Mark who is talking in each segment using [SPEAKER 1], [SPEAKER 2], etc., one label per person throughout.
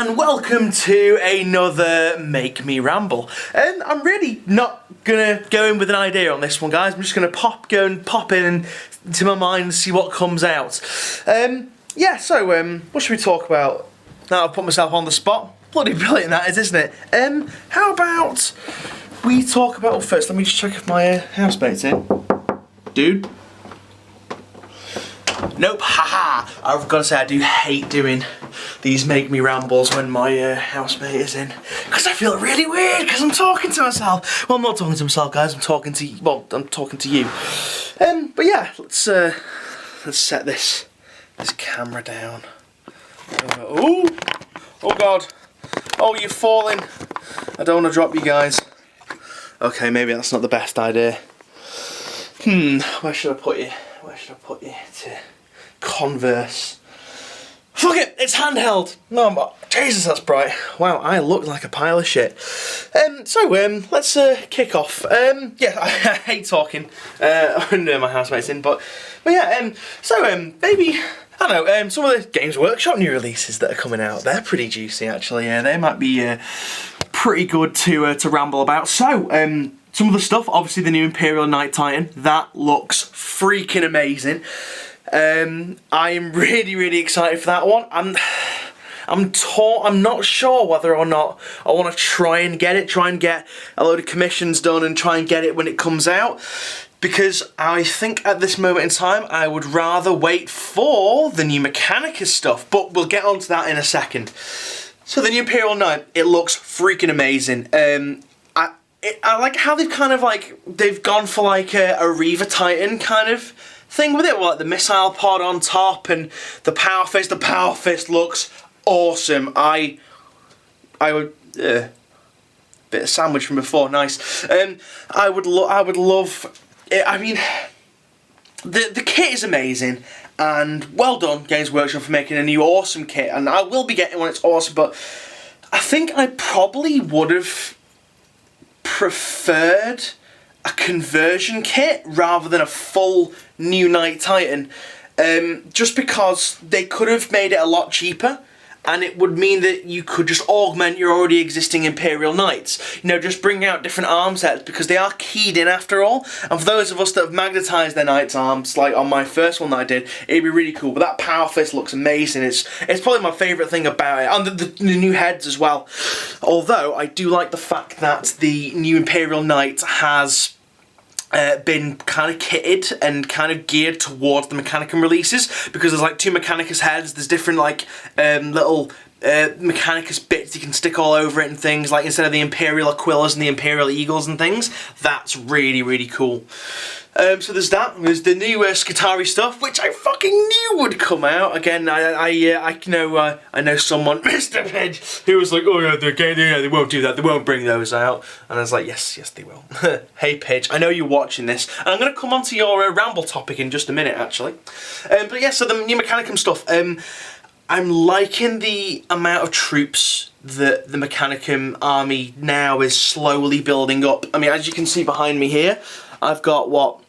[SPEAKER 1] and welcome to another Make Me Ramble. And I'm really not gonna go in with an idea on this one, guys. I'm just gonna pop in to my mind and see what comes out. Yeah, so what should we talk about? Now I've put myself on the spot. Bloody brilliant that is, isn't it? How about we talk about, well, first let me just check if my housemate's in. Dude? Nope, haha. I've got to say I do hate doing these Make Me Rambles when my housemate is in, because I feel really weird because I'm talking to myself. Well, I'm not talking to myself, guys. I'm talking to you. Well, I'm talking to you. But yeah, let's set this camera down. Oh God! Oh, you're falling. I don't want to drop you guys. Okay, maybe that's not the best idea. Where should I put you? Where should I put you to converse? Fuck it, it's handheld. No, Jesus, that's bright. Wow, I look like a pile of shit. Let's kick off. Yeah, I hate talking when my housemate's in, but yeah. Maybe I don't know. Some of the Games Workshop new releases that are coming out, they're pretty juicy actually. Yeah, they might be pretty good to ramble about. So, some of the stuff, obviously the new Imperial Knight Titan, that looks freaking amazing. I am really excited for that one. I'm not sure whether or not I want to try and get a load of commissions done and try and get it when it comes out, because I think at this moment in time I would rather wait for the new Mechanicus stuff, but we'll get onto that in a second. So the new Imperial Knight, it looks freaking amazing. I like how they've gone for like a Reaver Titan kind of thing with it, like the missile pod on top and the power fist. The power fist looks awesome. I would bit of sandwich from before, nice. I would love it. I mean, the kit is amazing, and well done Games Workshop for making a new awesome kit, and I will be getting one. It's awesome, but I think I probably would have preferred a conversion kit rather than a full new Knight Titan, just because they could have made it a lot cheaper, and it would mean that you could just augment your already existing Imperial Knights. You know, just bring out different arm sets, because they are keyed in after all. And for those of us that have magnetised their Knight's arms, like on my first one that I did, it'd be really cool. But that power fist looks amazing. It's probably my favourite thing about it. And the new heads as well. Although, I do like the fact that the new Imperial Knight has been kind of kitted and kind of geared towards the Mechanicum releases, because there's like two Mechanicus heads, there's different like little Mechanicus bits you can stick all over it and things, like instead of the Imperial Aquillas and the Imperial Eagles and things. That's really cool. So there's that. There's the new Skitarii stuff, which I fucking knew would come out. Again, I know someone, Mr. Pidge, who was like, oh yeah, they won't do that. They won't bring those out. And I was like, yes, they will. Hey Pidge, I know you're watching this, and I'm gonna come on to your Ramble topic in just a minute, actually. But yeah, so the new Mechanicum stuff. I'm liking the amount of troops that the Mechanicum army now is slowly building up. I mean, as you can see behind me here, I've got what?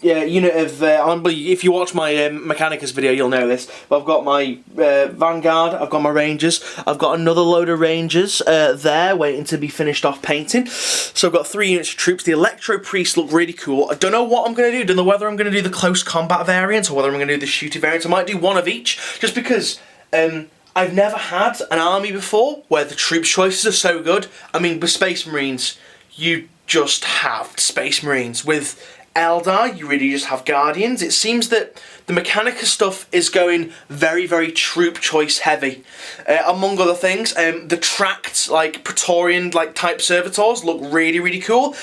[SPEAKER 1] Unit of, if you watch my Mechanicus video you'll know this, but I've got my Vanguard, I've got my Rangers, I've got another load of Rangers there waiting to be finished off painting. So I've got 3 units of troops. The Electro Priests look really cool. I don't know what I'm going to do. I don't know whether I'm going to do the close combat variant or whether I'm going to do the shooter variant. I might do one of each, just because I've never had an army before where the troop choices are so good. I mean, with Space Marines, you just have Space Marines. With Eldar, you really just have Guardians. It seems that the Mechanicus stuff is going very troop choice heavy. Among other things, the tracked, like, Praetorian, like, type servitors look really cool.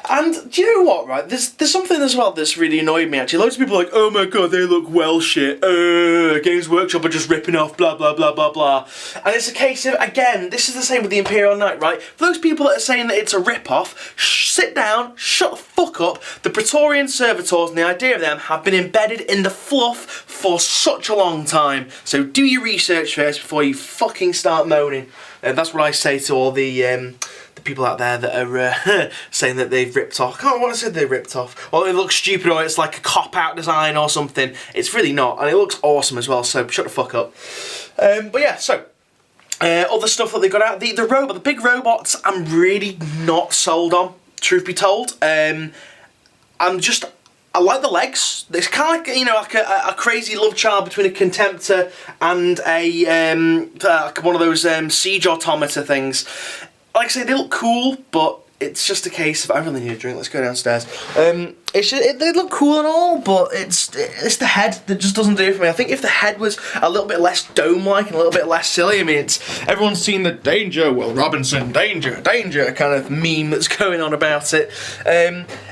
[SPEAKER 1] And do you know what, right? There's something as well that's really annoyed me, actually. Loads of people are like, oh my god, they look well shit. Games Workshop are just ripping off blah blah. And it's a case of, again, this is the same with the Imperial Knight, right? For those people that are saying that it's a rip-off, sit down, shut the fuck up. The Praetorian servitors and the idea of them have been embedded in the fluff for such a long time. So do your research first before you fucking start moaning. And that's what I say to all the people out there that are saying that they've ripped off. I can't remember what I said they ripped off. Or it looks stupid, or it's like a cop-out design or something. It's really not, and it looks awesome as well, so shut the fuck up. But yeah, so... other stuff that they got out, the big robots, I'm really not sold on, truth be told. I like the legs. It's kind of like, you know, like a crazy love child between a Contemptor and like one of those siege automata things. Like I say, they look cool, but it's just a case of, I really need a drink, let's go downstairs. They look cool and all, but it's the head that just doesn't do it for me. I think if the head was a little bit less dome-like and a little bit less silly, I mean, everyone's seen the danger, Will Robinson, danger, danger kind of meme that's going on about it.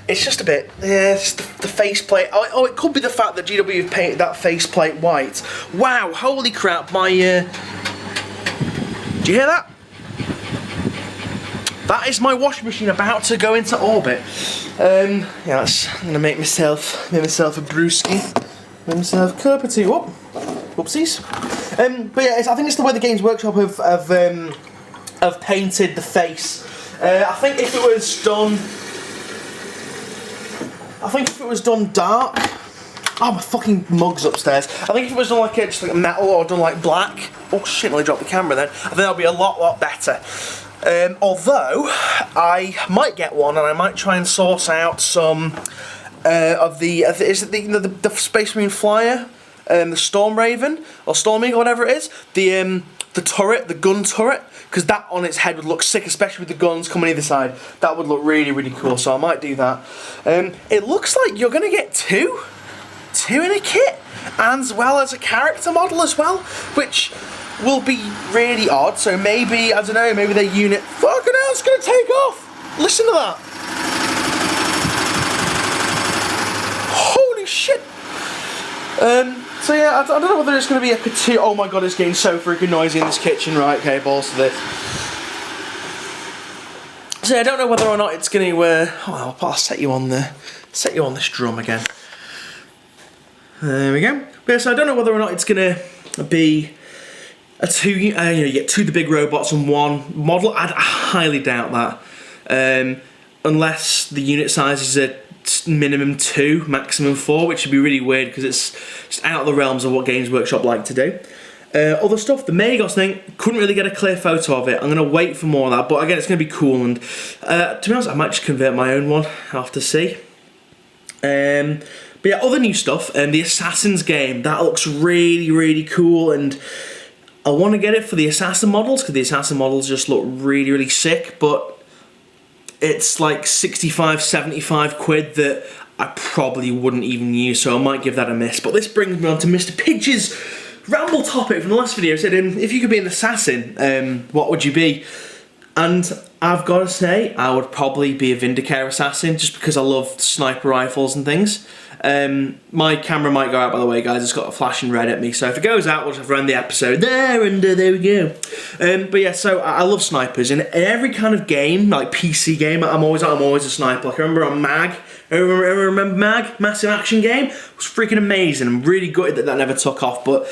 [SPEAKER 1] It's just a bit, yeah, it's the faceplate. Oh, it could be the fact that GW have painted that faceplate white. Wow, holy crap, do you hear that? That is my washing machine about to go into orbit. Yeah, I'm gonna make myself a brewski, make myself a cup or two. Whoopsies. But yeah, I think it's the way the Games Workshop have painted the face. I think if it was done dark. Oh, my fucking mug's upstairs. I think if it was done like just like a metal or done like black. Oh shit! Nearly dropped the camera then. I think that would be a lot better. Although I might get one, and I might try and source out some of the the Space Marine Flyer, the Storm Raven or Storm Eagle, whatever it is, the turret, the gun turret, because that on its head would look sick, especially with the guns coming either side. That would look really cool. So I might do that. It looks like you're gonna get two in a kit, as well as a character model as well, which will be really odd. So maybe, I don't know, maybe their unit, fucking hell, it's gonna take off. Listen to that. Holy shit. So yeah, I don't know whether it's gonna be a two. Oh my god, it's getting so freaking noisy in this kitchen. Right, okay, balls to this. So yeah, I don't know whether or not it's gonna. I'll set you on this drum again. There we go. But yeah, so I don't know whether or not it's gonna be a two. You get two of the big robots and one model. I highly doubt that, unless the unit size is a minimum 2, maximum 4, which would be really weird because it's just out of the realms of what Games Workshop like to do. Other stuff, the Magos thing, couldn't really get a clear photo of it. I'm going to wait for more of that, but again, it's going to be cool. And to be honest, I might just convert my own one. I'll have to see. But yeah, other new stuff, the Assassins game, that looks really cool, and I want to get it for the Assassin models, because the Assassin models just look really sick, but it's like 65, 75 quid that I probably wouldn't even use, so I might give that a miss. But this brings me on to Mr. Pidge's Ramble topic from the last video. He said, if you could be an assassin, what would you be? And I've got to say, I would probably be a Vindicare assassin, just because I love sniper rifles and things. My camera might go out, by the way, guys. It's got a flashing red at me, so if it goes out, we'll just run the episode there, and there we go. But yeah, so I love snipers. In every kind of game, like PC game, I'm always a sniper. Like I remember on MAG. Remember MAG? Massive Action Game? It was freaking amazing. I'm really gutted that never took off, but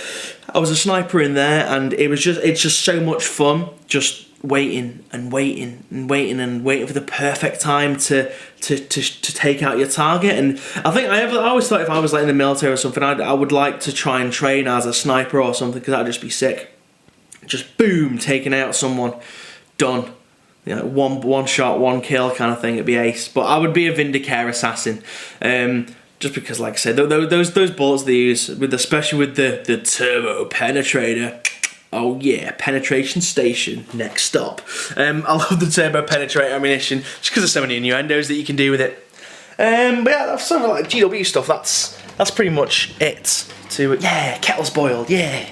[SPEAKER 1] I was a sniper in there, and it's just so much fun. Just waiting for the perfect time to take out your target. And I always thought if I was like in the military or something, I would like to try and train as a sniper or something, because that'd just be sick. Just boom, taking out someone, done. You know, one shot, one kill kind of thing. It'd be ace. But I would be a Vindicare assassin. Just because, like I said, those bullets they use, especially with the turbo penetrator. Oh yeah, penetration station, next stop. I love the turbo penetrator ammunition, just because there's so many innuendos that you can do with it. But yeah, that's sort of like GW stuff. That's pretty much it. Yeah, kettle's boiled. Yeah.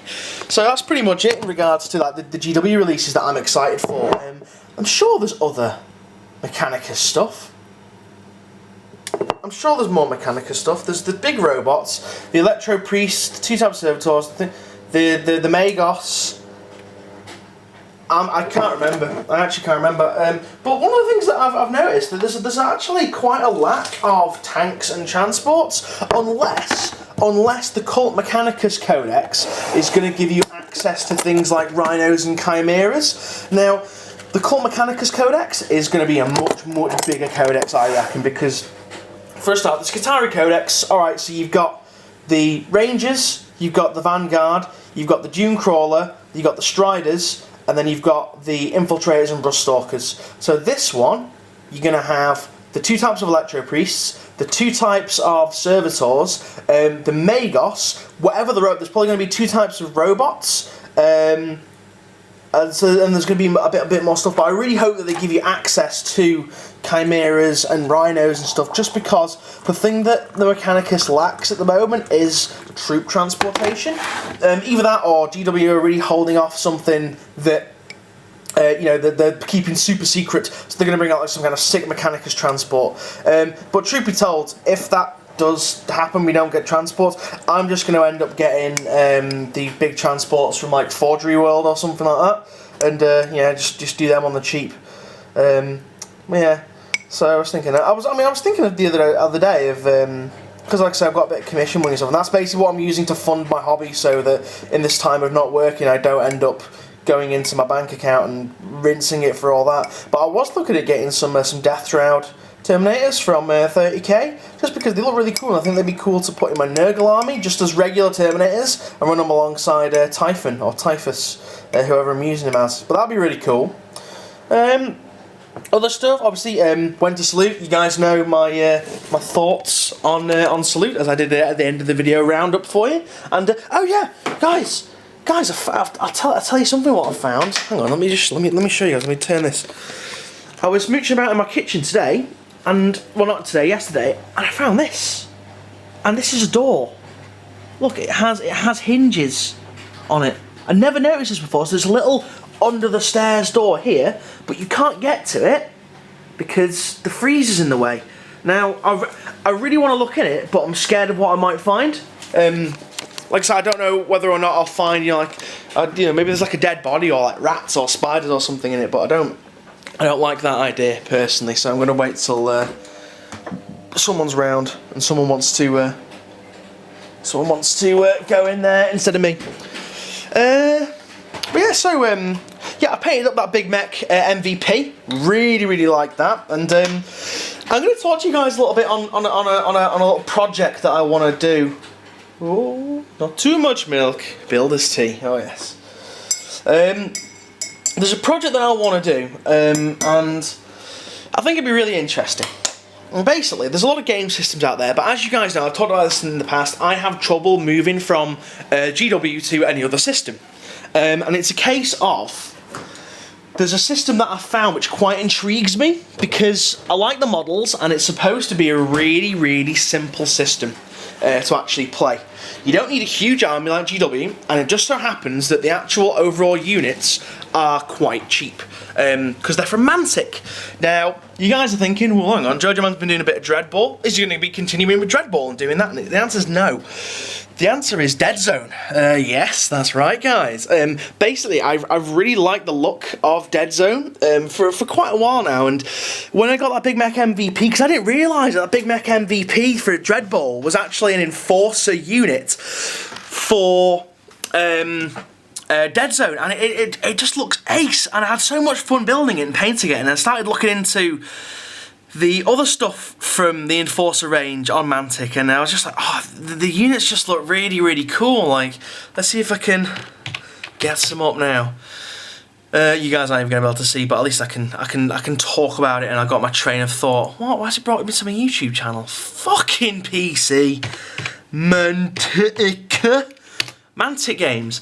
[SPEAKER 1] So that's pretty much it in regards to like the GW releases that I'm excited for. I'm sure there's other Mechanicus stuff. I'm sure there's more Mechanicus stuff. There's the big robots, the Electro Priest, 2 types of servitors, the Magos. I can't remember. I actually can't remember. But one of the things that I've noticed that there's actually quite a lack of tanks and transports, unless the Cult Mechanicus Codex is going to give you access to things like rhinos and chimeras. Now, The Cult Mechanicus Codex is going to be a much bigger codex, I reckon, because for a start, the Skitarii Codex, alright, so you've got the Rangers, you've got the Vanguard, you've got the Dune Crawler, you've got the Striders, and then you've got the Infiltrators and Ruststalkers. So this one, you're going to have the 2 types of Electro Priests, the 2 types of Servitors, the Magos, whatever the there's probably going to be 2 types of robots, and there's going to be a bit more stuff, but I really hope that they give you access to Chimeras and Rhinos and stuff, just because the thing that the Mechanicus lacks at the moment is troop transportation. Either that or GW are really holding off something that you know, they're keeping super secret, so they're going to bring out like some kind of sick Mechanicus transport. But truth be told, if that does happen, we don't get transports, I'm just going to end up getting the big transports from like Forgery World or something like that, and yeah, just do them on the cheap. Yeah, so I was thinking, I was thinking of the other day of because like I said, I've got a bit of commission money and stuff, and that's basically what I'm using to fund my hobby, so that in this time of not working, I don't end up going into my bank account and rinsing it for all that. But I was looking at getting some Death Shroud Terminators from 30k, just because they look really cool, and I think they'd be cool to put in my Nurgle army, just as regular Terminators, and run them alongside Typhon, or Typhus, whoever I'm using him as. But that'd be really cool. Other stuff, obviously, went to Salute. You guys know my my thoughts on Salute, as I did at the end of the video roundup for you. And oh yeah, guys, I'll tell you something what I found. Hang on, let me show you guys. Let me turn this. I was mooching about in my kitchen today, and well, not today, yesterday, and I found this. And this is a door. Look, it has hinges on it. I never noticed this before. So there's a little under the stairs door here, but you can't get to it because the freeze is in the way. Now, I really want to look in it, but I'm scared of what I might find. Like I said, I don't know whether or not I'll find, you know, like, you know, maybe there's like a dead body or like rats or spiders or something in it, but I don't like that idea personally. So I'm going to wait till someone's round and someone wants to go in there instead of me. But yeah, so yeah, I painted up that Big Mech MVP. Really like that, and I'm going to talk to you guys a little bit on a little project that I want to do. Oh, not too much milk. Builder's tea. Oh yes. There's a project that I want to do, and I think it'd be really interesting. And basically, there's a lot of game systems out there, but as you guys know, I've talked about this in the past, I have trouble moving from GW to any other system. And it's a case of, there's a system that I found which quite intrigues me, because I like the models, and it's supposed to be a really simple system to actually play. You don't need a huge army like GW, and it just so happens that the actual overall units are quite cheap, because they're from Mantic. Now, you guys are thinking, well, hang on, JoJoMan's been doing a bit of Dreadball. Is he going to be continuing with Dreadball and doing that? And the answer is no. The answer is Dead Zone. Yes, that's right, guys. Basically, I've really liked the look of Dead Zone for quite a while now, and when I got that Big Mech MVP, because I didn't realise that Big Mech MVP for Dreadball was actually an Enforcer unit for Dead Zone, and it just looks ace, and I had so much fun building it and painting it, and I started looking into the other stuff from the Enforcer range on Mantic, and I was just like, oh, the units just look really cool. Like, let's see if I can get some up now. You guys aren't even gonna be able to see, but at least I can talk about it, and I got my train of thought. What? Why's it brought me to my YouTube channel? Fucking PC, Mantic games.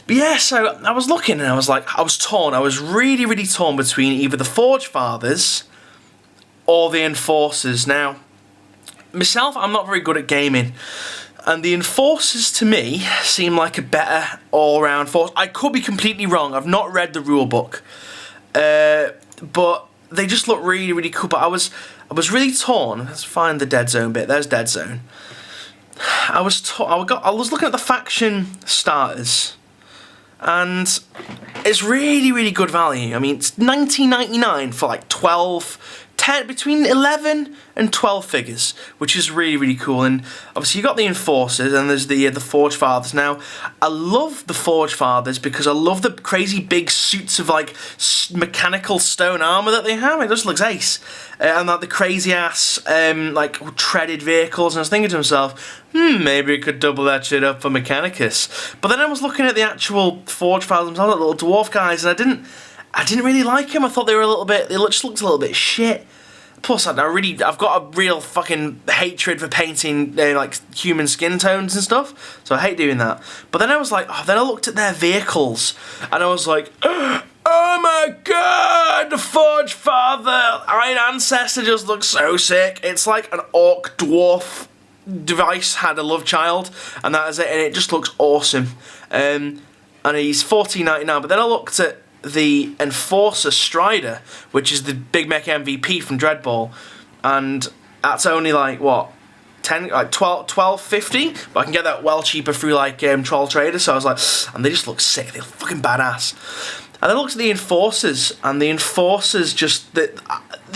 [SPEAKER 1] But yeah, so I was looking, and I was like, I was torn. I was really torn between either the Forge Fathers or the Enforcers. Now, myself, I'm not very good at gaming, and the Enforcers to me seem like a better all-round force. I could be completely wrong. I've not read the rule book, but they just look really cool. But I was really torn. Let's find the Dead Zone bit. There's Dead Zone. I was looking at the faction starters, and it's really good value. I mean, it's $19.99 for like 12 between 11 and 12 figures, which is really, really cool. And obviously you got the Enforcers and there's the Forge Fathers. Now, I love the Forge Fathers because I love the crazy big suits of like mechanical stone armor that they have. It just looks ace. And like the crazy ass like treaded vehicles. And I was thinking to myself, maybe we could double that shit up for Mechanicus. But then I was looking at the actual Forge Fathers themselves, like little dwarf guys, and I didn't really like them. I thought they were a little bit, they just looked a little bit shit. Plus, I've got a real fucking hatred for painting like human skin tones and stuff, so I hate doing that. But then I was like, then I looked at their vehicles, and I was like, oh my god, the Forge Father Iron Ancestor just looks so sick. It's like an orc dwarf device had a love child, and that is it, and it just looks awesome. And he's $14.99. But then I looked at the Enforcer Strider, which is the Big Mech MVP from Dreadball, and that's only like what, 12.50, but I can get that well cheaper through like Troll Trader. So I was like, and they just look sick, they look fucking badass. And then I looked at the Enforcers, and the Enforcers they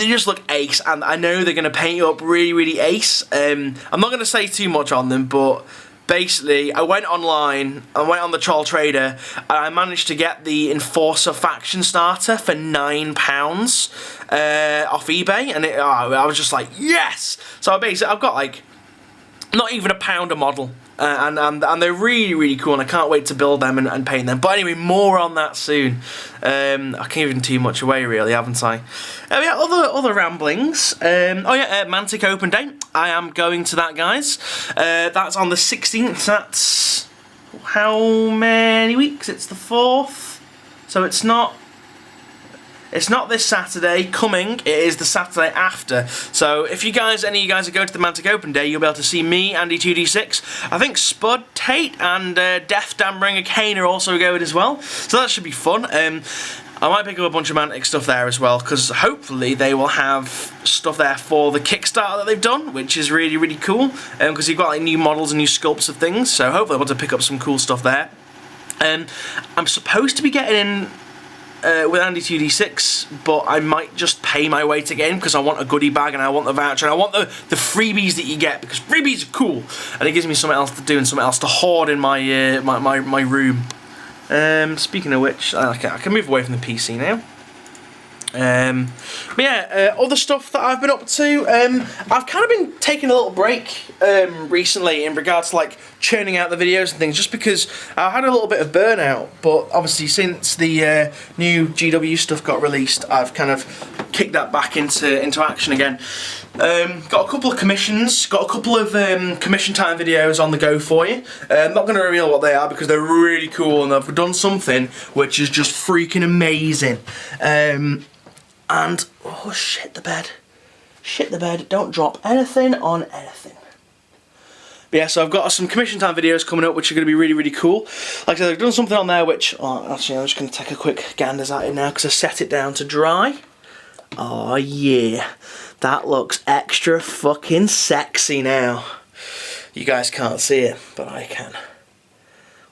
[SPEAKER 1] just look ace, and I know they're going to paint you up really, really ace. I'm not going to say too much on them, but basically, I went online, I went on the Troll Trader, and I managed to get the Enforcer Faction Starter for £9 off eBay, and I was just like, yes! So basically, I've got like, not even £1 a model, and they're really, really cool, and I can't wait to build them and paint them. But anyway, more on that soon. I can't give too much away, really, haven't I? Yeah, other ramblings. Mantic Open Day. I am going to that, guys. That's on the 16th. That's how many weeks? It's the 4th. So it's not this Saturday coming, it is the Saturday after. So if any of you guys are going to the Mantic Open Day, you'll be able to see me, Andy2D6. I think Spud, Tate, and Death Dambringer Kane are also going as well. So that should be fun. I might pick up a bunch of Mantic stuff there as well, because hopefully they will have stuff there for the Kickstarter that they've done, which is really, really cool. Because you've got like new models and new sculpts of things, so hopefully I'll be able to pick up some cool stuff there. I'm supposed to be getting in with Andy2D6, but I might just pay my way to get in because I want a goodie bag and I want the voucher and I want the freebies that you get, because freebies are cool and it gives me something else to do and something else to hoard in my my room. Speaking of which, I can move away from the PC now. But yeah, other stuff that I've been up to, I've kind of been taking a little break recently in regards to like churning out the videos and things, just because I had a little bit of burnout. But obviously since the new GW stuff got released, I've kind of kicked that back into action again. Got a couple of commissions, got a couple of commission time videos on the go for you. I'm not going to reveal what they are because they're really cool and I've done something which is just freaking amazing. And, oh, shit the bed, don't drop anything on anything. But yeah, so I've got some commission time videos coming up which are going to be really, really cool. Like I said, I've done something on there which, actually I'm just going to take a quick ganders at it now because I set it down to dry. Oh yeah, that looks extra fucking sexy now. You guys can't see it, but I can.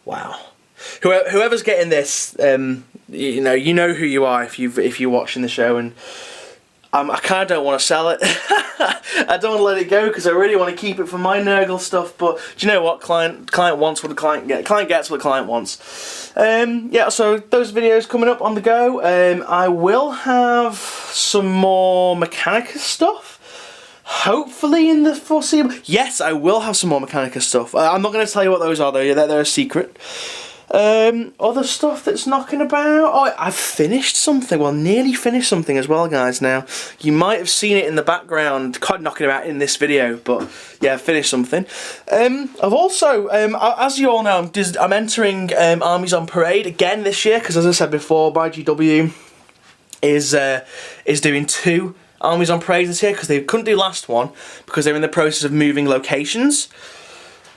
[SPEAKER 1] Wow. Whoever's getting this, you know who you are if you're watching the show, and I kind of don't want to sell it. I don't want to let it go because I really want to keep it for my Nurgle stuff. But do you know what? Client wants what the client gets. Client gets what the client wants. Yeah, so those videos coming up on the go. I will have some more Mechanicus stuff. Hopefully in the foreseeable. Yes, I will have some more Mechanicus stuff. I'm not going to tell you what those are though. They're a secret. Other stuff that's knocking about. Oh, I've finished something. Well, nearly finished something as well, guys. Now, you might have seen it in the background, kind of knocking about in this video, but yeah, I've finished something. I've also, as you all know, I'm entering Armies on Parade again this year, because as I said before, my GW is doing 2 Armies on Parade this year, because they couldn't do last one, because they're in the process of moving locations.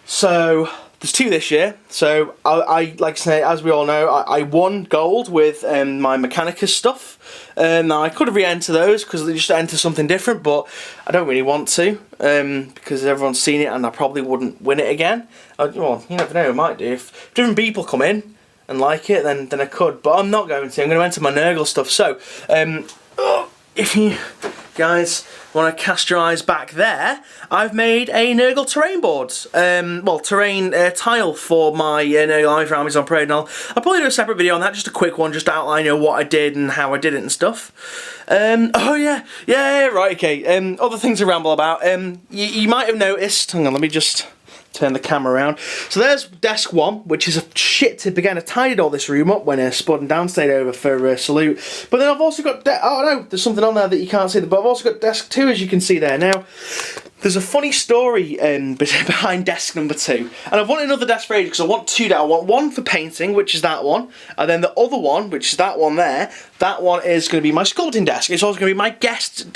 [SPEAKER 1] So there's 2 this year, so I like I say, as we all know, I won gold with my Mechanicus stuff. Now I could have re-entered those because they just enter something different, but I don't really want to because everyone's seen it and I probably wouldn't win it again. Well, you never know, I might do. If different people come in and like it, then I could, but I'm not going to. I'm going to enter my Nurgle stuff. So if guys, when I cast your eyes back there, I've made a Nurgle terrain board. Well, terrain tile for my Nurgle army for armies on parade. And I'll probably do a separate video on that, just a quick one, just to outline what I did and how I did it and stuff. Oh yeah, right, okay. Other things to ramble about. You might have noticed. Hang on, let me just turn the camera around. So there's desk 1, which is a shit tip again. I tidied all this room up when Spud and Dan stayed over for salute. But then I've also got oh no, there's something on there that you can't see. But I've also got desk 2, as you can see there. Now, there's a funny story behind desk number 2, and I've wanted another desk for ages because I want 2. I want one for painting, which is that one, and then the other one, which is that one there. That one is going to be my sculpting desk. It's also going to be my guest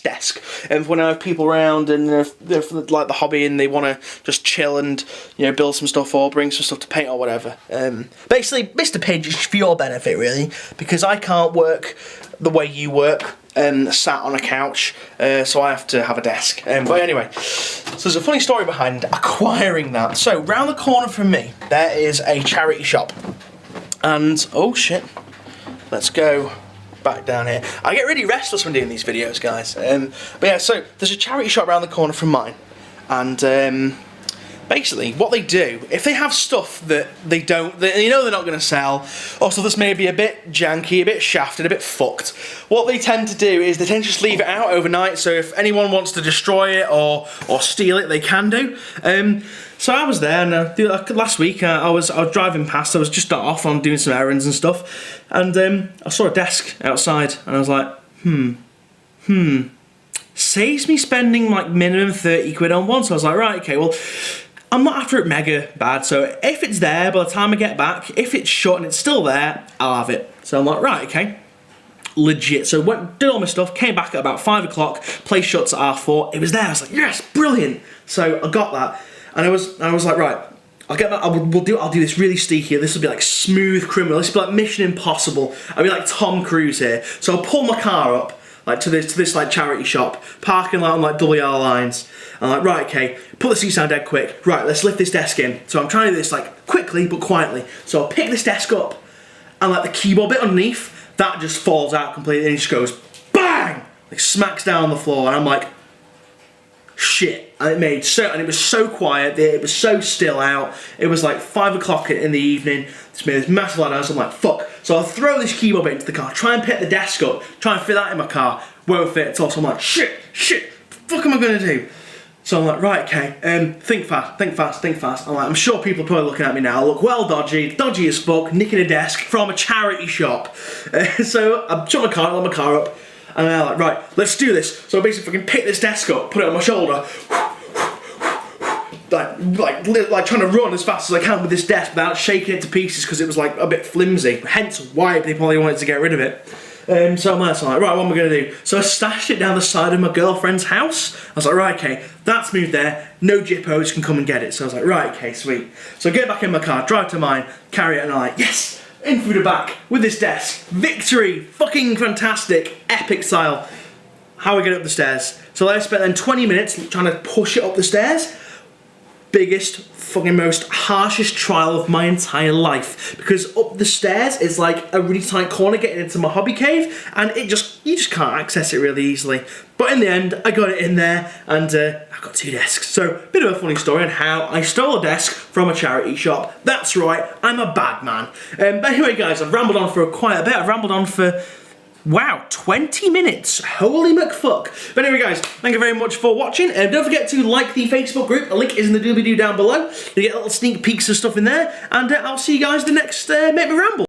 [SPEAKER 1] desk, and when I have people around and they're like the hobby and they want to just chill and build some stuff or bring some stuff to paint or whatever. Basically, Mr. Pidge is for your benefit really, because I can't work the way you work. Sat on a couch, so I have to have a desk. But anyway, so there's a funny story behind acquiring that. So round the corner from me, there is a charity shop, and oh shit, let's go back down here. I get really restless when doing these videos, guys. But yeah, so there's a charity shop round the corner from mine, and basically, what they do, if they have stuff that they don't, they're not going to sell, or stuff that's maybe a bit janky, a bit shafted, a bit fucked, what they tend to do is they tend to just leave it out overnight, so if anyone wants to destroy it or steal it, they can do. So I was there, and last week I was driving past, I was just off on doing some errands and stuff, and I saw a desk outside, and I was like, saves me spending like minimum 30 quid on one, so I was like, right, okay, well, I'm not after it mega bad, so if it's there by the time I get back, if it's shut and it's still there, I'll have it. So I'm like, right, okay, legit. So did all my stuff, came back at about 5 o'clock, place shuts at R4, it was there, I was like, yes, brilliant. So I got that, and I was like, right, I'll get that, I'll do this really steaky, this will be like smooth criminal, this will be like Mission Impossible, I'll be like Tom Cruise here. So I'll pull my car up, like to this like charity shop, parking lot on like double yellow lines. I'm like, right, okay, put the seat down dead quick. Right, let's lift this desk in. So I'm trying to do this like quickly but quietly. So I'll pick this desk up, and like the keyboard bit underneath, that just falls out completely and it just goes bang! Like smacks down on the floor, and I'm like, shit. And it was so quiet, it was so still out. It was like 5 o'clock in the evening. It's made this massive loud noise. I'm like, fuck. So I'll throw this keyboard bit into the car, try and pick the desk up, try and fit that in my car. Won't fit at all. So I'm like, shit, what the fuck am I gonna do? So I'm like, right, okay, think fast. I'm like, I'm sure people are probably looking at me now. I look well dodgy as fuck, nicking a desk from a charity shop. So I shut my car, let my car up, and I'm like, right, let's do this. So I basically fucking pick this desk up, put it on my shoulder, like trying to run as fast as I can with this desk without shaking it to pieces because it was like a bit flimsy. Hence why they probably wanted to get rid of it. So I'm like, right, what am I going to do? So I stashed it down the side of my girlfriend's house. I was like, right, okay, that's moved there. No jippos can come and get it. So I was like, right, okay, sweet. So I get back in my car, drive to mine, carry it, and I'm like, yes, in through the back with this desk. Victory, fucking fantastic, epic style. How I get up the stairs. So I spent then 20 minutes trying to push it up the stairs. Biggest, fucking most harshest trial of my entire life, because up the stairs is like a really tight corner getting into my hobby cave, and you just can't access it really easily. But in the end, I got it in there, and I got 2 desks. So, bit of a funny story on how I stole a desk from a charity shop. That's right, I'm a bad man. But anyway, guys, I've rambled on for quite a bit. I've rambled on for, wow, 20 minutes. Holy McFuck. But anyway, guys, thank you very much for watching. Don't forget to like the Facebook group. A link is in the doobly-doo down below. You get little sneak peeks of stuff in there. And I'll see you guys the next Make Me Ramble.